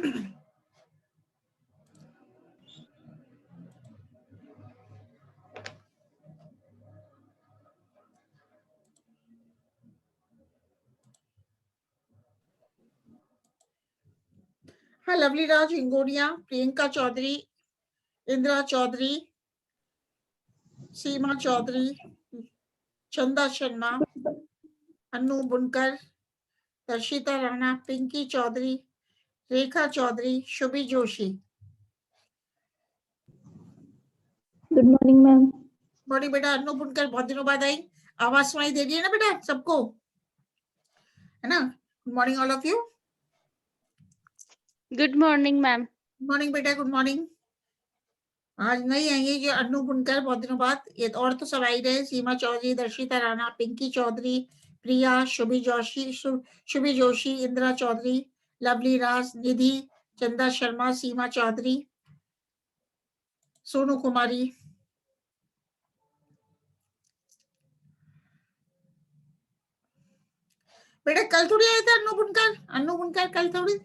हाँ, Lovely Raj Hingoria, Priyanka Chaudhary, Indira Chaudhary, Seema Chaudhary, Chanda Sharma, Annu Bunkar, Darshita Rana, Pinky Chaudhary, Rekha Chaudhary, Shubhi Joshi. Good morning ma'am. बड़ी बेटा अन्नू बुनकर बहुत दिनों बाद आई, आवाज सुनाई दे रही है ना बेटा सबको, है ना? Good morning all of you. Good morning ma'am. Good morning बेटा, गुड मॉर्निंग। आज नहीं आएंगे ये अन्नू बुनकर बहुत दिनों बाद, ये और तो सब आई रहे, सीमा चौधरी, दर्शिता राणा, पिंकी चौधरी, प्रिया, शुभी जोशी, इंदिरा चौधरी, लवली राज, निधि, चंदा शर्मा, सीमा चौधरी, सोनू कुमारी। बेटा कल थोड़ी आए थे अन्नू बुनकर कल थोड़ी।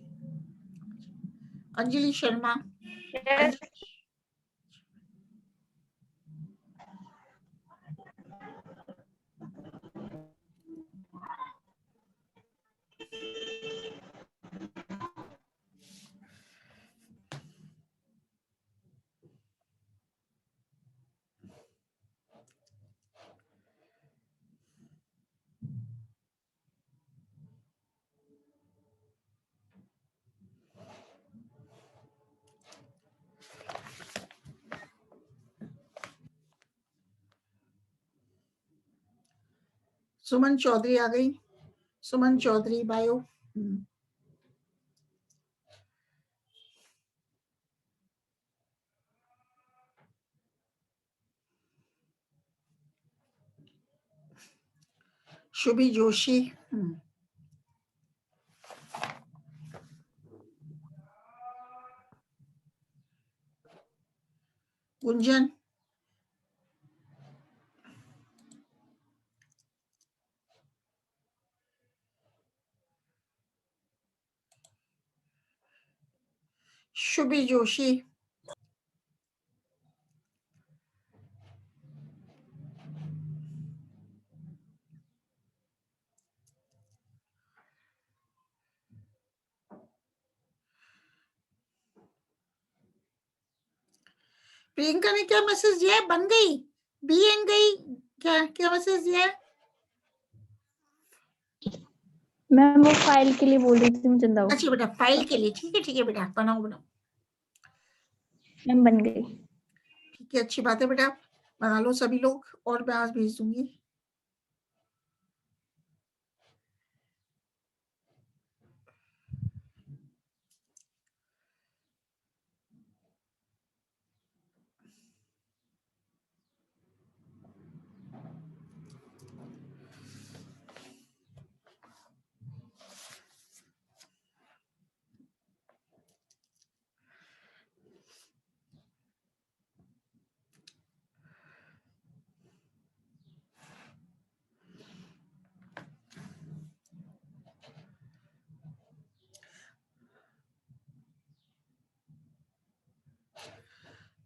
अंजलि शर्मा। yes. सुमन चौधरी आ गई, सुमन चौधरी बायो। शुभी जोशी। गुंजन। शुभी जोशी। प्रियंका ने क्या मैसेज दिया है? बन गई, बीएन गई, क्या क्या मैसेज दिया है? मैम वो फाइल के लिए बोल रही थी मैं चंदा। अच्छा बेटा फाइल के लिए, ठीक है बेटा, बनाओ। मैम बन गई। ठीक है, अच्छी बात है बेटा, बना लो सभी लोग, और मैं आज भेज दूंगी।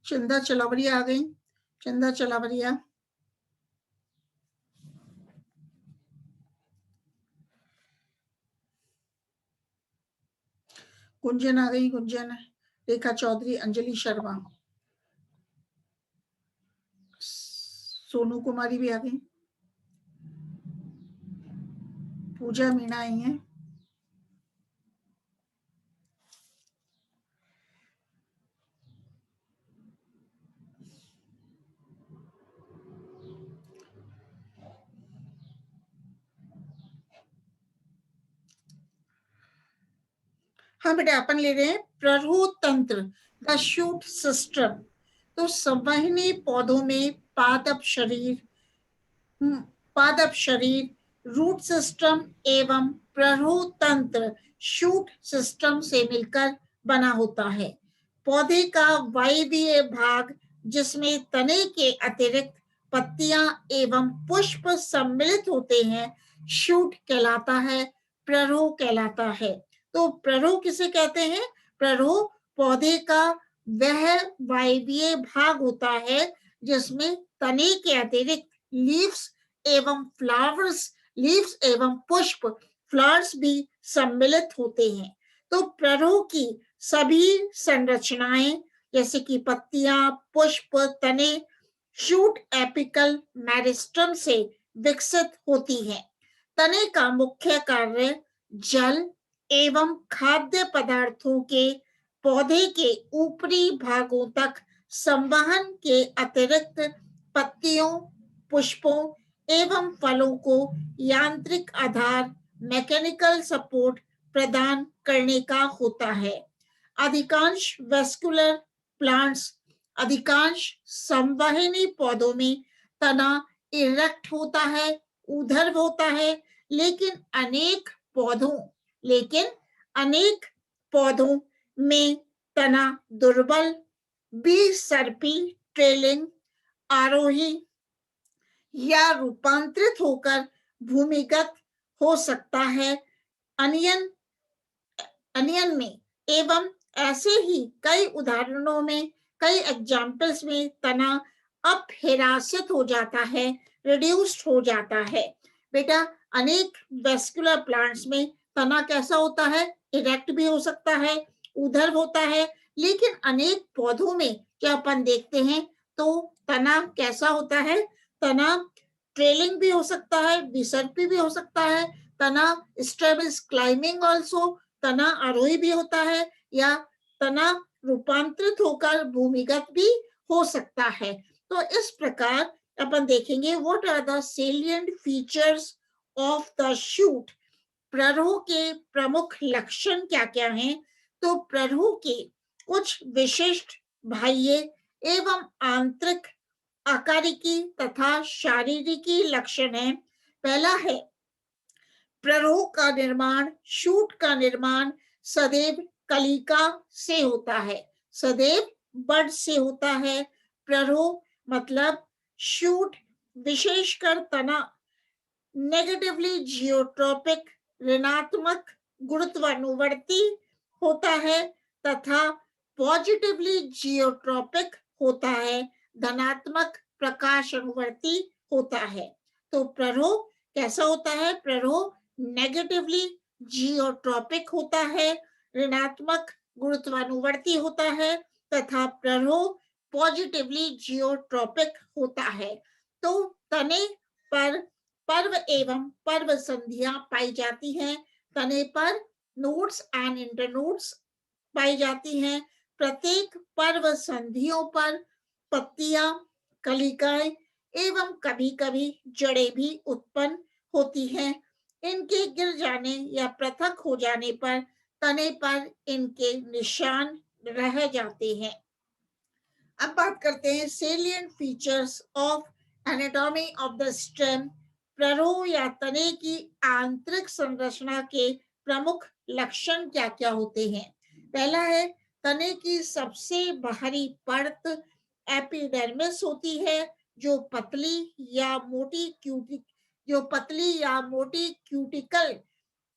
चंदा चलावरिया आ गई, चंदा चलावरिया। गुंजन आ गई, गुंजन, रेखा चौधरी, अंजलि शर्मा, सोनू कुमारी भी आ गई, पूजा मीणा आई है। हाँ बेटा अपन ले रहे हैं प्ररोह तंत्र, द शूट सिस्टम। तो संवहनी पौधों में पादप शरीर, रूट सिस्टम एवं प्ररोह तंत्र शूट सिस्टम से मिलकर बना होता है। पौधे का वायवीय भाग, जिसमें तने के अतिरिक्त पत्तियां एवं पुष्प सम्मिलित होते हैं, शूट कहलाता है, प्ररोह कहलाता है। तो प्ररोह किसे कहते हैं? प्ररोह पौधे का वह वायवीय भाग होता है जिसमें तने के अतिरिक्त लीव्स एवं फ्लावर्स, लीव्स एवं पुष्प, फ्लावर्स भी सम्मिलित होते हैं। तो प्ररोह की सभी संरचनाएं जैसे कि पत्तियां, पुष्प, तने शूट एपिकल मेरिस्टम से विकसित होती हैं। तने का मुख्य कार्य जल एवं खाद्य पदार्थों के पौधे के ऊपरी भागों तक संवहन के अतिरिक्त पत्तियों, पुष्पों एवं फलों को यांत्रिक आधार, मैकेनिकल सपोर्ट प्रदान करने का होता है। अधिकांश वेस्कुलर प्लांट्स, अधिकांश संवहनी पौधों में तना इरेक्ट होता है, ऊर्ध्व होता है, लेकिन अनेक पौधों में तना दुर्बल, बिसर्पी, ट्रेलिंग, आरोही या रूपांतरित होकर भूमिगत हो सकता है। अनियन में एवं ऐसे ही कई उदाहरणों में, कई एग्जाम्पल्स में तना अपहिरासित हो जाता है, रिड्यूस्ड हो जाता है। बेटा अनेक वेस्कुलर प्लांट्स में तना कैसा होता है? इरेक्ट भी हो सकता है, ऊर्ध्व होता है, लेकिन अनेक पौधों में क्या अपन देखते हैं तो तना कैसा होता है? तना ट्रेलिंग भी हो सकता है, विसर्पी भी हो सकता है, तना स्टेम इज क्लाइंबिंग ऑल्सो, तना आरोही भी होता है, या तना रूपांतरित होकर भूमिगत भी हो सकता है। तो इस प्रकार अपन देखेंगे what are the salient features of the shoot. प्ररोह के प्रमुख लक्षण क्या क्या हैं? तो प्ररोह के कुछ विशिष्ट बाह्य एवं आंतरिक आकारिकी तथा शारीरिकी लक्षण है। पहला है प्ररोह का निर्माण, शूट का निर्माण सदैव कलिका से होता है, सदैव बड से होता है। प्ररोह मतलब शूट विशेषकर तना नेगेटिवली जियोट्रोपिक, ऋणात्मक गुरुत्वानुवर्ती होता है तथा पॉजिटिवली जियोट्रोपिक होता है, धनात्मक प्रकाश अनुवर्ती होता है। तो प्ररोह कैसा होता है? प्ररोह नेगेटिवली जियोट्रोपिक होता है, ऋणात्मक गुरुत्वानुवर्ती होता है तथा प्ररोह पॉजिटिवली जियोट्रोपिक होता है। तो तने पर पर्व एवं पर्व संधियां पाई जाती हैं। तने पर नोड्स एंड इंटरनोड्स पाई जाती हैं। प्रत्येक पर्व संधियों पर पत्तियां, कलिकाएं एवं कभी-कभी जड़ें भी उत्पन्न होती हैं। इनके गिर जाने या पृथक हो जाने पर तने पर इनके निशान रह जाते हैं। अब बात करते हैं salient features of anatomy of the stem. प्ररोह या तने की आंतरिक संरचना के प्रमुख लक्षण क्या क्या होते हैं? पहला है तने की सबसे बाहरी परत एपिडर्मिस होती है जो पतली या मोटी क्यूटिकल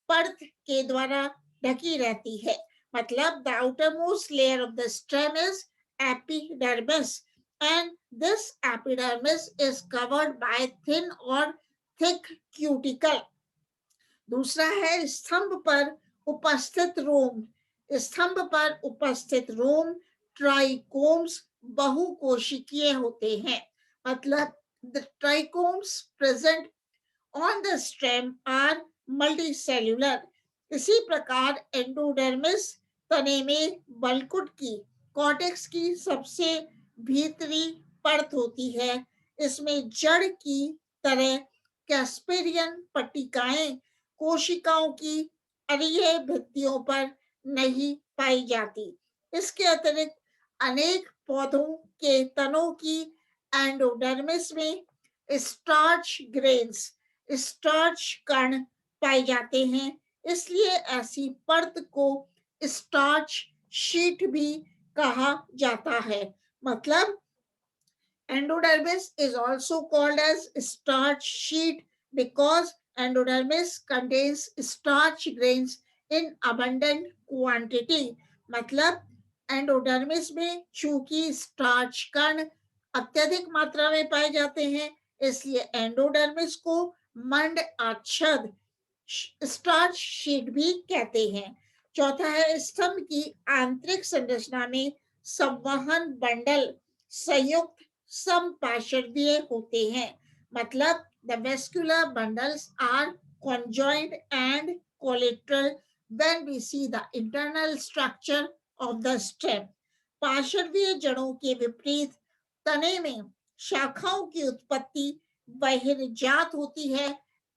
परत के द्वारा ढकी रहती है। मतलब the outermost layer of the stem is epidermis and this epidermis is covered by thin or thick cuticle. दूसरा है स्तंभ पर उपस्थित रोम। स्तंभ पर उपस्थित रोम ट्राइकोम्स बहुकोशिकीय होते हैं। मतलब the trichomes present on the stem are multicellular. इसी प्रकार एंडोडर्मिस तने में बलकुट की, कॉर्टेक्स की सबसे भीतरी परत होती है। इसमें जड़ की तरह कैस्पेरियन पट्टिकाएं कोशिकाओं की अरीय भित्तियों पर नहीं पाई जाती। इसके अतिरिक्त अनेक पौधों के तनों की एंडोडर्मिस में स्टार्च ग्रेन्स, स्टार्च कण पाए जाते हैं। इसलिए ऐसी परत को स्टार्च शीट भी कहा जाता है। मतलब endodermis is also called as starch sheet because endodermis contains starch grains in abundant quantity. मतलब एंडोडर्मिस में चूंकि स्टार्च कण अत्यधिक मात्रा में पाए जाते हैं, इसलिए एंडोडर्मिस को मंड आच्छाद स्टार्च शीट भी कहते हैं। चौथा है स्तंभ की आंतरिक संरचना में संवहन बंडल संयुक्त समपार्श्वीय होते हैं। मतलब the vascular bundles are conjoined and collateral when we see the internal structure of the stem. पार्श्वीय जड़ों के विपरीत तने में शाखाओं की उत्पत्ति बहिर्जात होती है,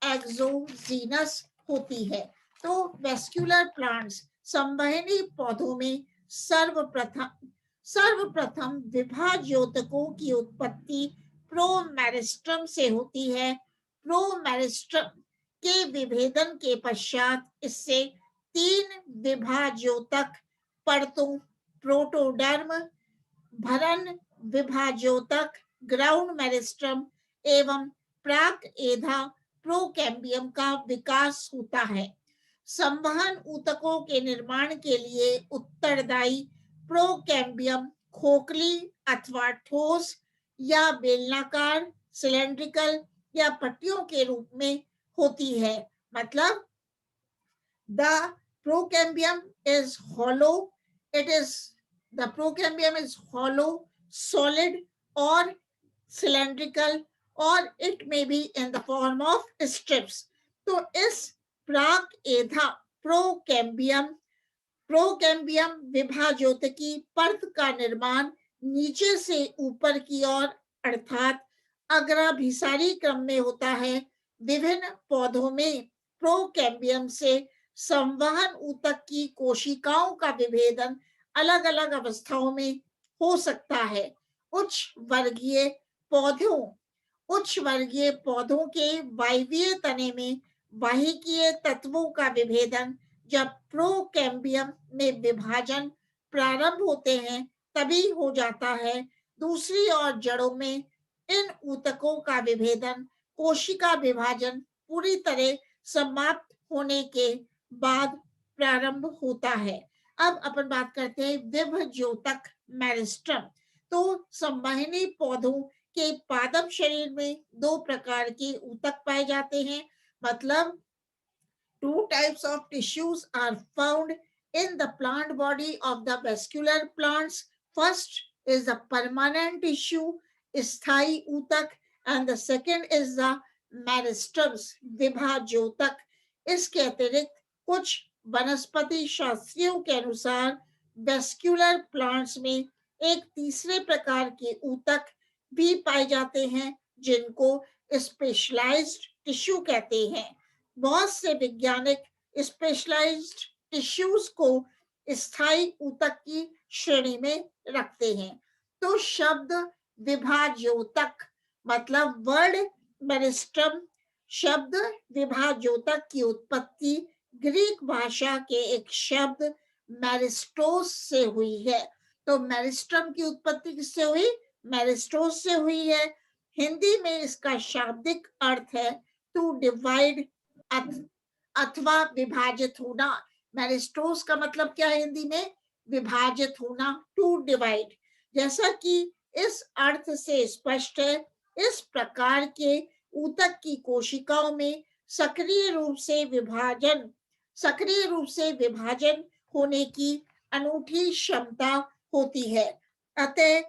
एक्सोजीनस होती है। तो वेस्क्यूलर प्लांट्स संवहनी पौधों में सर्वप्रथम विभाज्योतकों की उत्पत्ति प्रोमेरिस्टम से होती है। प्रोमेरिस्टम के विभेदन के पश्चात इससे 3 विभाज्योतक परतों प्रोटोडर्म, भरण विभाज्योतक ग्राउंड मेरिस्टम एवं प्राक एधा प्रोकैम्बियम का विकास होता है। संवहन ऊतकों के निर्माण के लिए उत्तरदायी प्रोकैम्बियम खोखली अथवा ठोस या बेलनाकार, सिलेंड्रिकल या पट्टियों के रूप में होती है। मतलब the procambium is hollow, the procambium is hollow, solid or cylindrical, or it may be in the form of strips. तो इस प्राक एधा प्रोकैम्बियम विभाज्योतकी परत का निर्माण नीचे से ऊपर की ओर अर्थात अग्राभिसारी क्रम में होता है। विभिन्न पौधों में प्रोकैम्बियम से संवहन ऊतक की कोशिकाओं का विभेदन अलग अलग अवस्थाओं में हो सकता है। उच्च वर्गीय पौधों के वायवीय तने में वाहिकीय तत्वों का विभेदन जब प्रोकैम्बियम में विभाजन प्रारंभ होते हैं तभी हो जाता है। दूसरी ओर जड़ों में इन ऊतकों का विभेदन कोशिका विभाजन पूरी तरह समाप्त होने के बाद प्रारंभ होता है। अब अपन बात करते हैं विभज्योतक मेरिस्टम। तो संवहनी पौधों के पादप शरीर में 2 प्रकार के ऊतक पाए जाते हैं। मतलब 2 types of tissues are found in the plant body of the vascular plants. First is the permanent tissue, स्थायी ऊतक, and the second is the meristems, विभाज्योतक। इसके अतिरिक्त कुछ वनस्पति शास्त्रियों के अनुसार वेस्क्यूलर प्लांट्स में एक तीसरे प्रकार के ऊतक भी पाए जाते हैं जिनको स्पेशलाइज्ड टिश्यू कहते हैं। बहुत से वैज्ञानिक स्पेशलाइज्ड टिश्यूज को स्थायी ऊतक की श्रेणी में रखते हैं। तो शब्द विभाज्योतक मतलब वर्ड मेरिस्टम शब्द विभाज्योतक की उत्पत्ति ग्रीक भाषा के एक शब्द मेरिस्टोस से हुई है। तो मेरिस्टम की उत्पत्ति किससे हुई? मेरिस्टोस से हुई है। हिंदी में इसका शाब्दिक अर्थ है टू डिवाइड अथवा विभाजित होना। मेरिस्टोस का मतलब क्या है हिंदी में? विभाजित होना, टू डिवाइड। जैसा कि इस अर्थ से स्पष्ट है, इस प्रकार के ऊतक की कोशिकाओं में सक्रिय रूप से विभाजन होने की अनूठी क्षमता होती है। अतः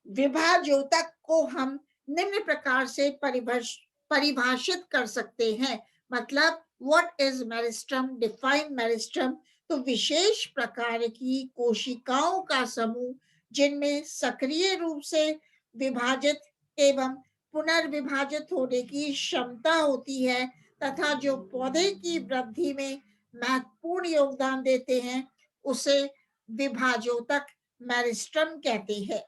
विभाज्योतक को हम निम्न प्रकार से परिभाषित कर सकते हैं। मतलब what is meristem? Define meristem तो विशेष प्रकार की कोशिकाओं का समूह जिनमें सक्रिय रूप से विभाजित एवं पुनर्विभाजित होने की क्षमता होती है तथा जो पौधे की वृद्धि में महत्वपूर्ण योगदान देते हैं, उसे विभाज्योतक मेरिस्टम कहते हैं।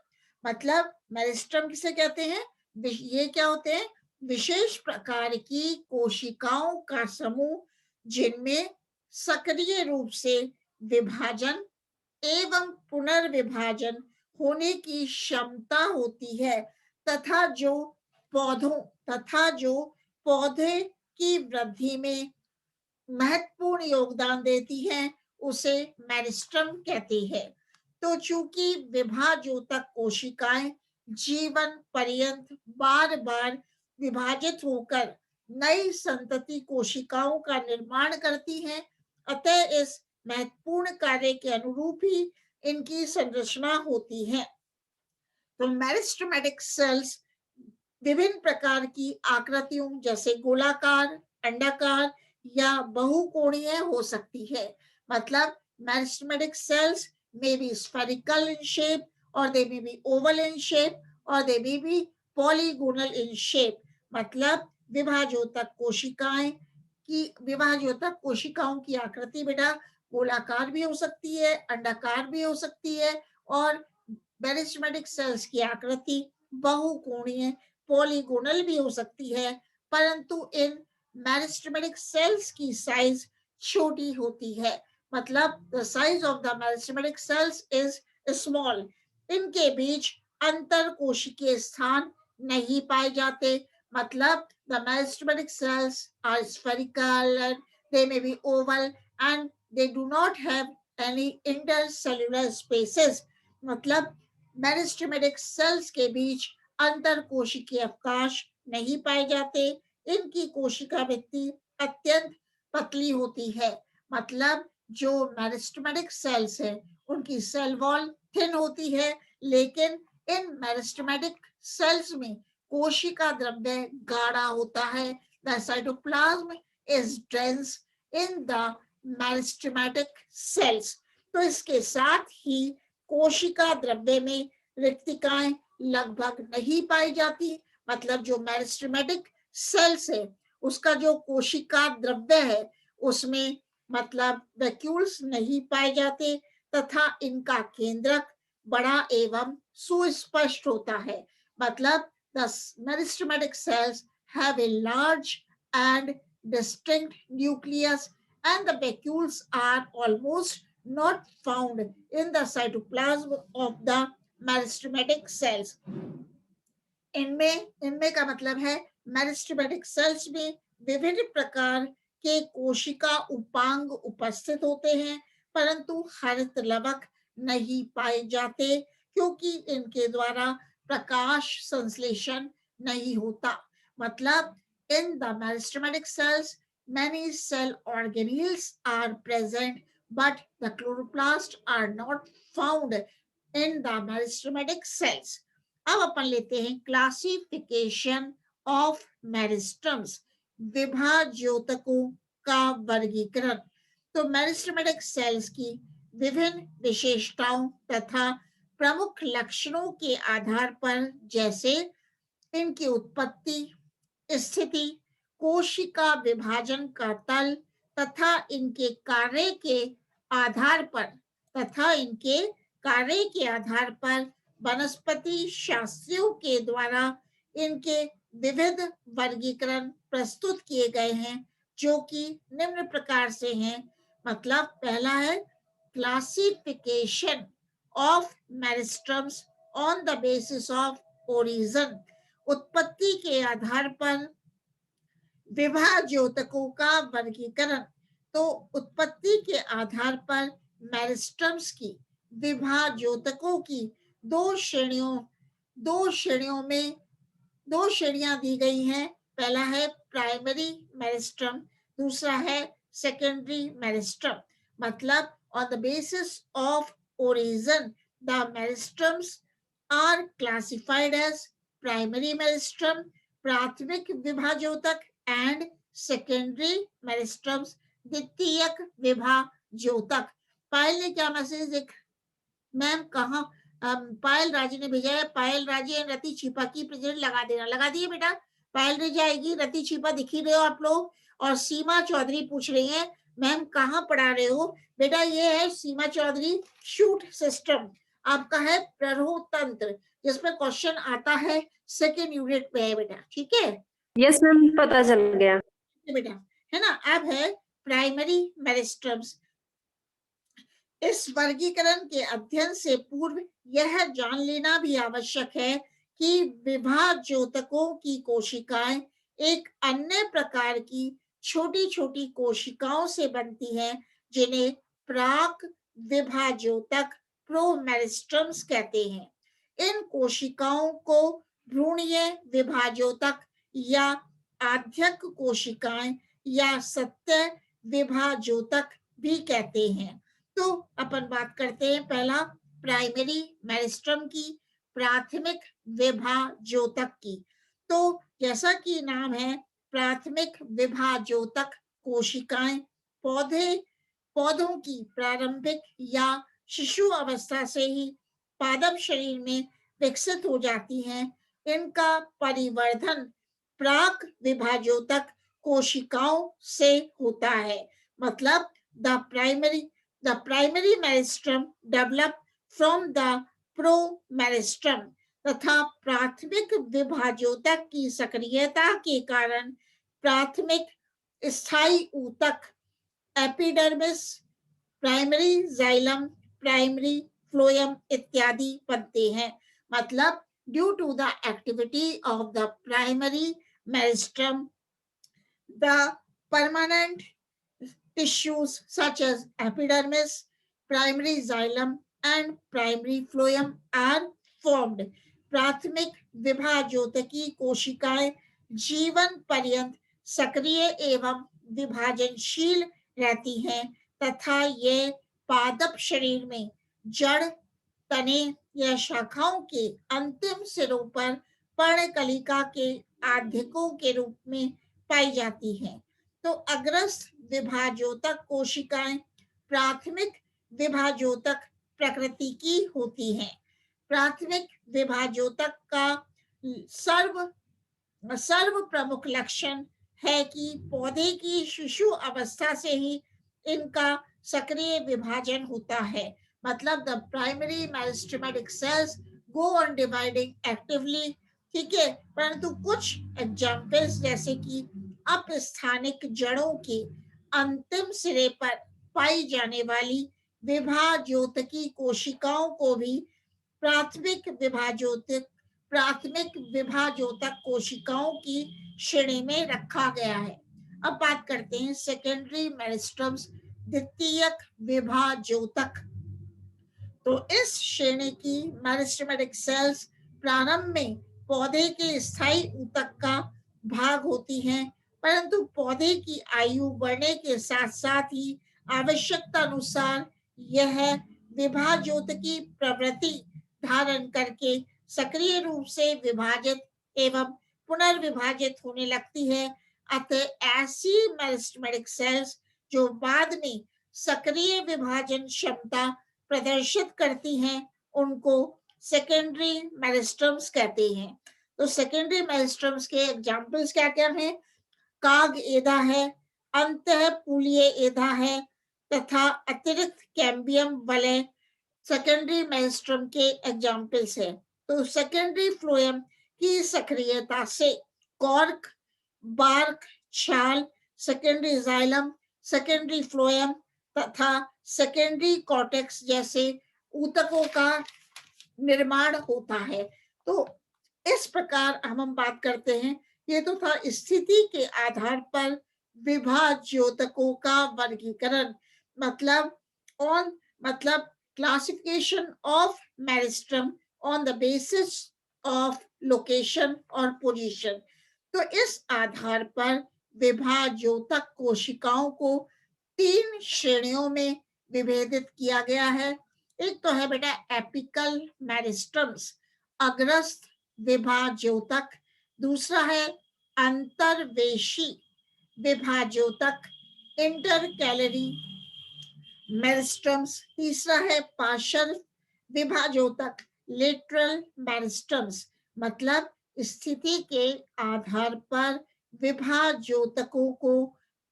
मतलब मेरिस्टम किसे कहते हैं? ये क्या होते हैं? विशेष प्रकार की कोशिकाओं का समूह जिनमें सक्रिय रूप से विभाजन एवं पुनर्विभाजन होने की क्षमता होती है तथा जो पौधे की वृद्धि में महत्वपूर्ण योगदान देती हैं, उसे मेरिस्टम कहते हैं। तो चूंकि विभाजोतक कोशिकाएं जीवन पर्यंत बार बार विभाजित होकर नई संतति कोशिकाओं का निर्माण करती हैं, अतः इस महत्वपूर्ण कार्य के अनुरूप ही इनकी संरचना होती है। तो मेरिस्टेमेटिक सेल्स विभिन्न प्रकार की आकृतियों जैसे गोलाकार, अंडाकार या बहुकोणीय हो सकती है। मतलब meristematic cells may be spherical in shape or they may be oval in shape or they may be polygonal in shape। मतलब विभाजोतक कोशिकाओं की आकृति बेटा गोलाकार भी हो सकती है, अंडाकार भी हो सकती है और मेरिस्टेमेटिक सेल्स की आकृति बहुकोणीय पॉलीगोनल भी हो सकती है, परंतु इन मेरिस्टेमेटिक सेल्स की साइज छोटी होती है। मतलब the size of the meristematic cells is small। इनके बीच अंतर कोशिकीय स्थान नहीं पाए जाते। मतलब the meristematic cells are spherical and they may be oval and they do not have any intercellular spaces। मतलब मेरिस्टेमेटिक सेल्स के बीच अंतर कोशिकीय अवकाश नहीं पाए जाते। इनकी कोशिका भित्ति अत्यंत पतली होती है। मतलब जो मेरिस्टेमेटिक सेल्स है उनकी सेल वॉल थिन होती है, लेकिन इन मेरिस्टेमेटिक सेल्स में कोशिका द्रव्य गाढ़ा होता है। The cytoplasm is dense in the meristematic cells. तो इसके साथ ही कोशिका द्रव्य में रिक्तिकाएं लगभग नहीं पाई जाती। मतलब जो मेरिस्टेमेटिक सेल्स है उसका जो कोशिका द्रव्य है उसमें मतलब वैक्यूल्स नहीं पाए जाते तथा इनका केंद्रक बड़ा एवं सुस्पष्ट होता है। मतलब the meristematic cells have a large and distinct nucleus and the vacuoles are almost not found in the cytoplasm of the meristematic cells। इनमें का मतलब है मेरिस्टेमेटिक सेल्स में विभिन्न प्रकार के कोशिका उपांग उपस्थित होते हैं, परंतु हरित लवक नहीं पाए जाते क्योंकि इनके द्वारा प्रकाश संश्लेषण नहीं होता। मतलब in the meristematic cells many cell organelles are present but the chloroplasts are not found in the meristematic cells। अब अपन लेते हैं क्लासिफिकेशन ऑफ मेरिस्टम्स, विभाज्योतकों का वर्गीकरण। तो मेरिस्टेमेटिक सेल्स की विभिन्न विशेषताओं तथा प्रमुख लक्षणों के आधार पर जैसे इनकी उत्पत्ति, स्थिति, कोशिका विभाजन का तल तथा इनके कार्य के आधार पर वनस्पति शास्त्रियों के द्वारा इनके विविध वर्गीकरण प्रस्तुत किए गए हैं, जो कि निम्न प्रकार से हैं। मतलब पहला है classification of meristems on the basis of origin. उत्पत्ति के आधार पर विभाज्योतकों का वर्गीकरण। तो उत्पत्ति के आधार पर मेरिस्टम्स की विभाज्योतकों की दो श्रेणियां दी गई हैं। पहला है प्राइमरी मेरिस्टम, दूसरा है सेकेंडरी मेरिस्टम। मतलब on the basis of origin the meristems are classified as primary meristem प्राथमिक विभाज्योतक and secondary meristems द्वितीयक विभाज्योतक। पायल ने क्या मैसेज देख मैम कहा पायल राजी ने भेजा है। पायल राजी एंड रति छिपा की प्रेजेंट लगा देना। लगा दिए बेटा, पायल रे जाएगी, रति छिपा दिख ही रहे हो आप लोग। और सीमा चौधरी पूछ रही हैं मैम कहाँ पढ़ा रहे हो बेटा? ये है सीमा चौधरी शूट सिस्टम, आपका है प्ररोह तंत्र, जिसमें क्वेश्चन आता है सेकेंड यूनिट पे है बेटा। ठीक है, यस मैम, पता चल गया बेटा, है ना। अब है प्राइमरी मेरिस्टम्स। इस वर्गीकरण के अध्ययन से पूर्व यह जान लेना भी आवश्यक है कि विभाज्योतकों की कोशिकाएं एक अन्य प्रकार की छोटी छोटी कोशिकाओं से बनती हैं, जिन्हें प्राक विभाजोतक प्रोमेरिस्टम्स कहते हैं। इन कोशिकाओं को भ्रूणीय विभाजोतक या आद्यक कोशिकाएं या सत्य विभाजोतक भी कहते हैं। तो अपन बात करते हैं पहला प्राइमरी मेरिस्टम की, प्राथमिक विभाजोतक की। तो जैसा कि नाम है, प्राथमिक विभाजोतक कोशिकाएं पौधों की प्रारंभिक या शिशु अवस्था से ही पादप शरीर में विकसित हो जाती हैं। इनका परिवर्धन प्राक विभाजोतक कोशिकाओं से होता है। मतलब the primary meristem develop from the promeristem, तथा प्राथमिक विभाजोतक की सक्रियता के कारण प्राथमिक स्थायी ऊतक epidermis, primary xylem, primary phloem इत्यादि बनते हैं। मतलब due to the activity of the primary meristem, the permanent tissues such as epidermis, primary xylem and primary phloem are formed. प्राथमिक विभाजोतकी कोशिकाएं जीवन पर्यंत सक्रिय एवं विभाजनशील रहती हैं तथा ये पादप शरीर में जड़, तने या शाखाओं के अंतिम सिरों पर पर्णकलिका के आध्यकों के रूप में पाई जाती हैं। तो अग्रस्थ विभाजोतक कोशिकाएं प्राथमिक विभाजोतक प्रकृति की होती हैं। प्राथमिक विभाजोतक का सर्व प्रमुख लक्षण है कि पौधे की शिशु अवस्था से ही इनका सक्रिय विभाजन होता है। मतलब the primary meristematic cells go on dividing actively, ठीक है। परंतु कुछ एग्जाम्पल्स जैसे कि अपस्थानिक जड़ों के अंतिम सिरे पर पाई जाने वाली विभाजोतकी कोशिकाओं को भी प्राथमिक विभाजोतक कोशिकाओं की श्रेणी में रखा गया है। अब बात करते हैं सेकेंडरी मेरिस्टम्स, द्वितीयक विभाजोतक। तो इस श्रेणी की मेरिस्टेमेटिक सेल्स प्रारंभ में पौधे के स्थायी ऊतक का भाग होती हैं, परंतु पौधे की आयु बढ़ने के साथ साथ ही आवश्यकता अनुसार यह विभाजोतकी प्रवृत्ति धारण करके सक्रिय रूप से विभाजित एवं पुनर्विभाजित होने लगती है। अतः ऐसी मेरिस्टेमेटिक सेल्स जो बाद में सक्रिय विभाजन क्षमता प्रदर्शित करती हैं उनको सेकेंडरी मेरिस्टम्स कहते हैं। तो सेकेंडरी मेरिस्टम्स के एग्जाम्पल्स क्या क्या हैं? काग एधा है, अंतःपूलीय एधा है तथा अतिरिक्त कैम्बियम वलय सेकेंडरी मेरिस्टम के एग्जाम्पल्स है। तो सेकेंडरी फ्लोएम की सक्रियता से कॉर्क, बार्क, छाल, सेकेंडरी जाइलम, सेकेंडरी फ्लोएम तथा सेकेंडरी कॉर्टेक्स जैसे ऊतकों का निर्माण होता है। तो इस प्रकार हम बात करते हैं, ये तो था स्थिति के आधार पर विभाज्योतकों का वर्गीकरण। मतलब classification of meristem on the basis of location और पोजीशन। तो इस आधार पर विभाज्योतक कोशिकाओं को 3 श्रेणियों में विभेदित किया गया है। एक तो है बेटा एपिकल मेरिस्टम्स, अग्रस्थ विभाज्योतक। दूसरा है अंतर्वेशी विभाज्योतक, इंटरकैलरी मेरिस्टम्स। तीसरा है पार्श्व विभाज्योतक, लेटरल मेरिस्टम्स। मतलब स्थिति के आधार पर विभाज्योतकों को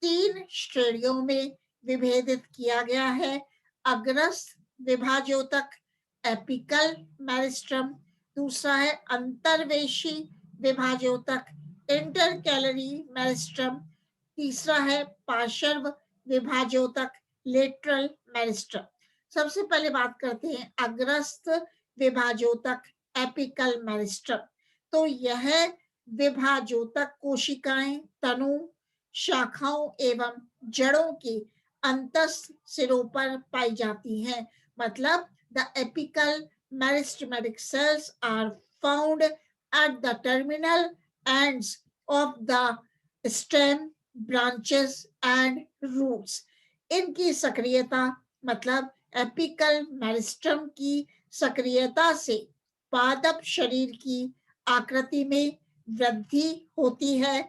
3 श्रेणियों में विभेदित किया गया है। अग्रस्थ विभाज्योतक, एपिकल मेरिस्टम। दूसरा है अंतर्वेशी विभाज्योतक, इंटरकैलरी मेरिस्टम। तीसरा है पार्श्व विभाज्योतक, लेटरल मेरिस्टम। सबसे पहले बात करते हैं अग्रस्थ विभाज्योतक, एपिकल मेरिस्टम। तो यह विभाज्योतक कोशिकाएं तनु, शाखाओं एवं जड़ों के अंतस्थ सिरों पर पाई जाती हैं। मतलब the apical meristematic cells are found at the terminal ends of the stem, branches and roots. इनकी सक्रियता मतलब एपिकल मेरिस्टम की सक्रियता से पादप शरीर की आकृति में वृद्धि होती है।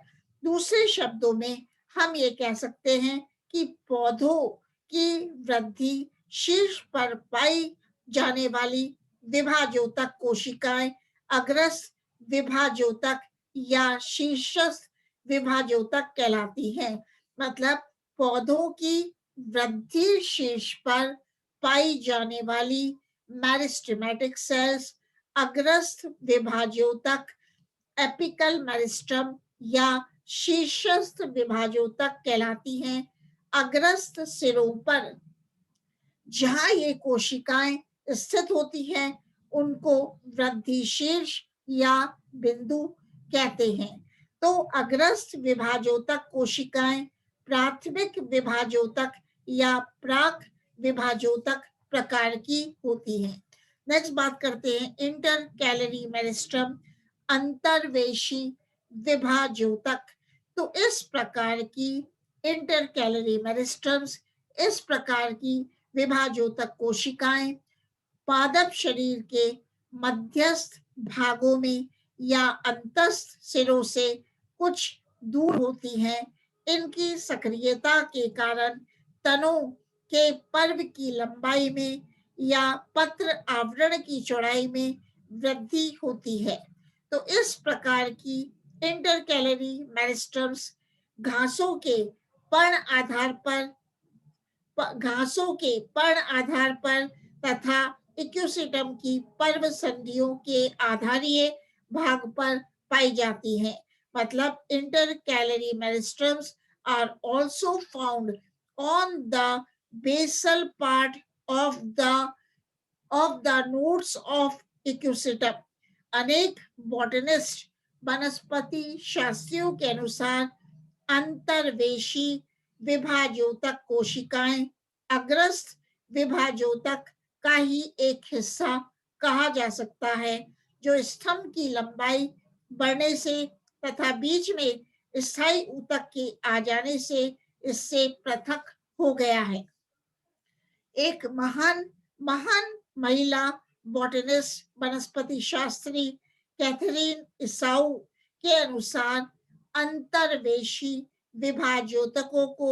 दूसरे शब्दों में हम ये कह सकते हैं कि पौधों की वृद्धि शीर्ष पर पाई जाने वाली विभाजोतक कोशिकाएं अग्रस्थ विभाजोतक या शीर्षस्थ विभाजोतक कहलाती हैं। मतलब पौधों की वृद्धि शीर्ष पर पाई जाने वाली मेरिस्टेमेटिक सेल्स अग्रस्थ विभाजोतक एपिकल मेरिस्टम या शीर्षस्थ विभाजोतक कहलाती हैं। अग्रस्थ सिरों पर जहां ये कोशिकाएं स्थित होती हैं उनको वृद्धि शीर्ष या बिंदु कहते हैं। तो अग्रस्थ विभाजोतक कोशिकाएं प्राथमिक विभाजोतक या प्राक विभाजोतक प्रकार की होती हैं। नेक्स्ट बात करते हैं इंटर कैलरी मेरिस्टम, अंतर्वेशी विभाजोतक। तो इस प्रकार की इंटर कैलरी मेरिस्टम्स, इस प्रकार की विभाजोतक कोशिकाएं पादप शरीर के मध्यस्थ भागों में या अंतस्थ सिरों से कुछ दूर होती हैं। इनकी सक्रियता के कारण तनों के पर्व की लंबाई में या पत्र आवरण की चौड़ाई में वृद्धि होती है। तो इस प्रकार की इंटरकैलरी मेरिस्टम्स घासों के पर्ण आधार पर तथा इक्यूसिटम की पर्व संधियों के आधारीय भाग पर पाई जाती हैं। मतलब intercalary meristems are also found on the basal part of the nodes of Equisetum. अनेक बॉटनिस्ट वनस्पति शास्त्रियों के अनुसार अंतर्वेशी विभाजोतक कोशिकाएं अग्रस्थ विभाजोतक का ही एक हिस्सा कहा जा सकता है, जो स्तंभ की लंबाई बढ़ने से तथा बीच में स्थायी ऊतक के आ जाने से इससे पृथक हो गया है। एक महान महिला बॉटनिस्ट वनस्पति शास्त्री कैथरीन इसाऊ के अनुसार अंतर्वेशी विभाजोतकों को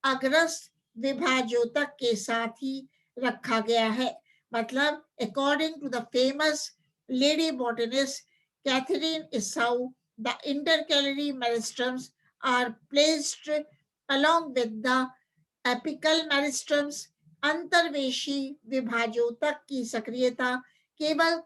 अग्रस्थ विभाजोतक के साथ ही रखा गया है। मतलब according to the famous lady botanist Katherine Esau, the intercalary meristems are placed along with the apical meristems. अंतर्वेशी विभाजोतक की सक्रियता केवल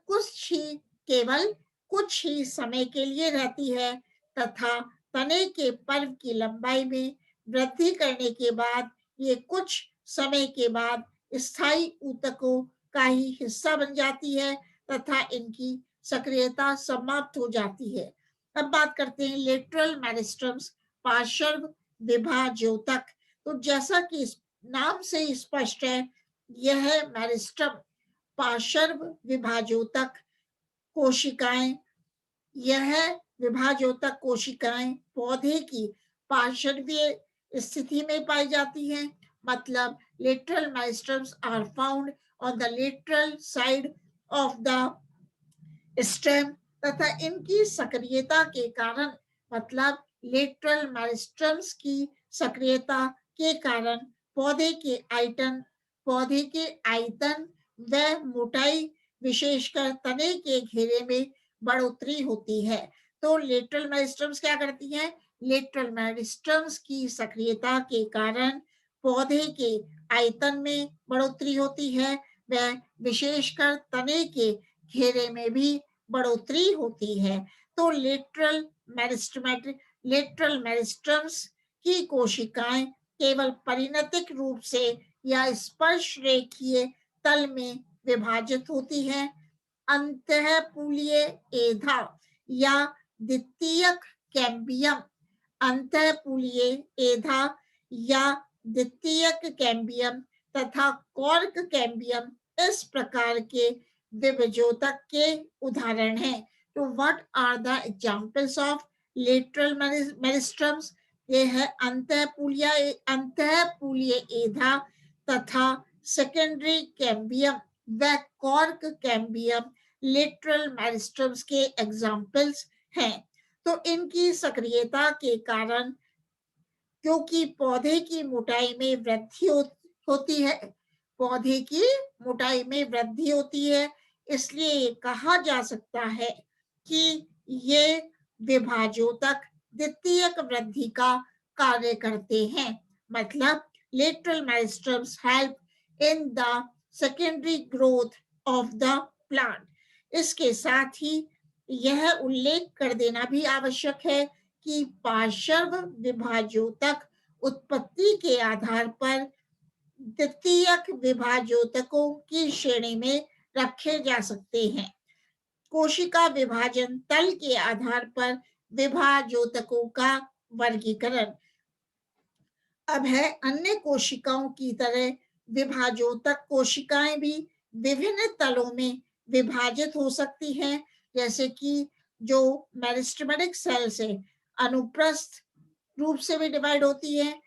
कुछ ही समय के लिए रहती है तथा तने के पर्व की लंबाई में वृद्धि करने के बाद ये कुछ समय के बाद स्थायी ऊतकों का ही हिस्सा बन जाती है तथा इनकी सक्रियता समाप्त हो जाती है। अब बात करते हैं लेटरल मेरिस्टम्स, पार्श्व विभाजोतक। तो जैसा कि नाम से स्पष्ट है, यह मेरिस्टम पार्श्व विभाजोतक कोशिकाएं, यह विभाजोतक कोशिकाएं पौधे की पार्श्वीय स्थिति में पाई जाती हैं। मतलब lateral meristems are found on the lateral side of the stem तथा इनकी सक्रियता के कारण, मतलब लेटरल मेरिस्टम्स की सक्रियता के कारण पौधे के आयतन व मोटाई विशेषकर तने के घेरे में बढ़ोतरी होती है। तो लेटरल मेरिस्टम्स क्या करती हैं? लेटरल मेरिस्टम्स की सक्रियता के कारण पौधे के आयतन में बढ़ोतरी होती है व विशेषकर तने के घेरे में भी बढ़ोतरी होती है। तो लेटरल मेरिस्टम्स की कोशिकाएं केवल परिणतिक रूप से या स्पर्श रेखीय तल में विभाजित होती है। अंतःपूलीय एधा या द्वितीयक कैम्बियम, अंतःपूलीय एधा या द्वितीयक कैम्बियम तथा कॉर्क कैम्बियम इस प्रकार के विभजोतक के उदाहरण हैं। तो what are the examples of lateral meristems? ये है अंतःपूलीय एधा तथा सेकेंडरी कैम्बियम व कॉर्क कैम्बियम लेटरल मेरिस्टम्स के एग्जाम्पल्स हैं। तो इनकी सक्रियता के कारण, क्योंकि पौधे की मोटाई में वृद्धि होती है, पौधे की मोटाई में वृद्धि होती है, इसलिए ये कहा जा सकता है कि ये विभाजोतक द्वितीयक वृद्धि का कार्य करते हैं। मतलब lateral meristems help in the secondary growth of the plant. इसके साथ ही यह उल्लेख कर देना भी आवश्यक है कि पार्श्व विभाजोतक उत्पत्ति के आधार पर द्वितीयक विभाजोतकों की श्रेणी में रखे जा सकते हैं। कोशिका विभाजन तल के आधार पर विभाजोतकों का वर्गीकरण। अब है अन्य कोशिकाओं की तरह विभाजोतक कोशिकाएं भी विभिन्न तलों में विभाजित हो सकती हैं, जैसे कि जो मेरिस्टेमेटिक सेल्स है अनुप्रस्थ रूप से भी डिवाइड होती है,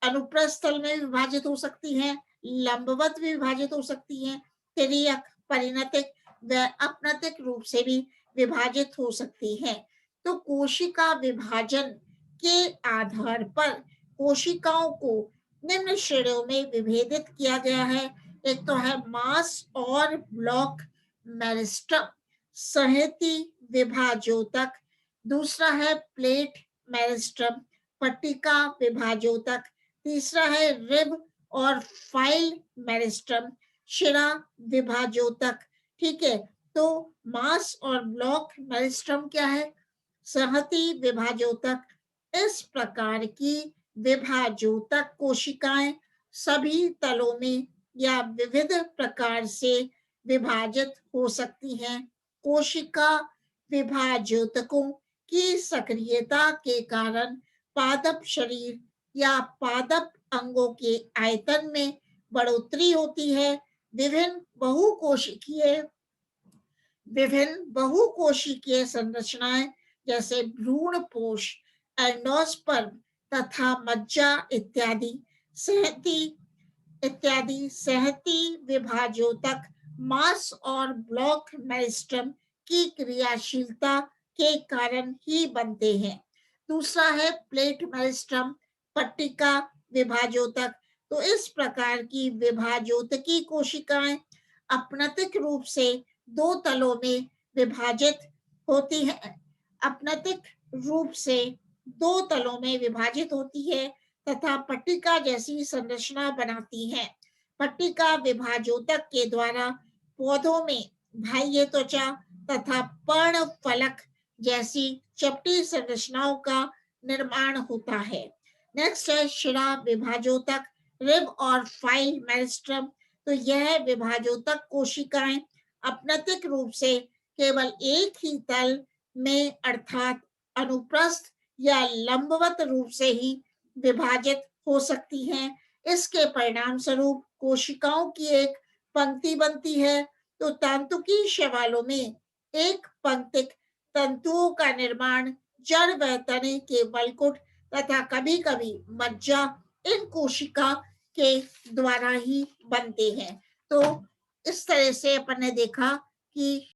अनुप्रस्थ तल में विभाजित हो सकती हैं, लंबवत भी विभाजित हो सकती हैं, तिर्यक, परिणतिक व अपनतिक रूप से भी विभाजित हो सकती हैं। तो कोशिका विभाजन के आधार पर कोशिकाओं को निम्न श्रेणियों में विभेदित किया गया है। एक तो है मास और ब्लॉक मेरिस्टम, संहति विभाजोतक। दूसरा है प्लेट मेरिस्टम, पट्टिका विभाजोतक। तीसरा है रिब और फाइल मेरिस्टम, शिरा विभाजोतक। ठीक है, तो मास और ब्लॉक मेरिस्टम क्या है? संहति विभाजोतक। इस प्रकार की विभाजोतक कोशिकाएं सभी तलों में या विविध प्रकार से विभाजित हो सकती हैं। कोशिका विभाजोतकों की सक्रियता के कारण पादप शरीर या पादप अंगों के आयतन में बढ़ोतरी होती है। विभिन्न बहुकोशिकीय संरचनाएं जैसे भ्रूणपोष, एंडोस्पर्म तथा मज्जा इत्यादि सहती विभाजोतक मास और ब्लॉक मेरिस्टम की क्रियाशीलता के कारण ही बनते हैं। दूसरा है प्लेट मेरिस्टम, पट्टिका विभाजोतक। तो इस प्रकार की विभाजोतकी कोशिकाएं अपनतिक रूप से दो तलों में विभाजित होती है, अपनतिक रूप से दो तलों में विभाजित होती है तथा पट्टिका जैसी संरचना बनाती है। पट्टिका विभाजोतक के द्वारा पौधों में बाह्य त्वचा तथा पर्ण फलक जैसी चपटी संरचनाओं का निर्माण होता है। नेक्स्ट है शिरा विभाजोतक, रिब और फाइल मेरिस्टम। तो यह विभाजोतक कोशिकाएं अपनतिक रूप से केवल एक ही तल में अर्थात अनुप्रस्थ या लंबवत रूप से ही विभाजित हो सकती हैं। इसके परिणाम स्वरूप कोशिकाओं की एक पंक्ति बनती है। तो तंतुकीय शैवालों में एक पंक्तिक तंतुओं का निर्माण जड़ व तने के बलकुट तथा कभी-कभी मज्जा इन कोशिका के द्वारा ही बनते हैं। तो इस तरह से अपन ने देखा कि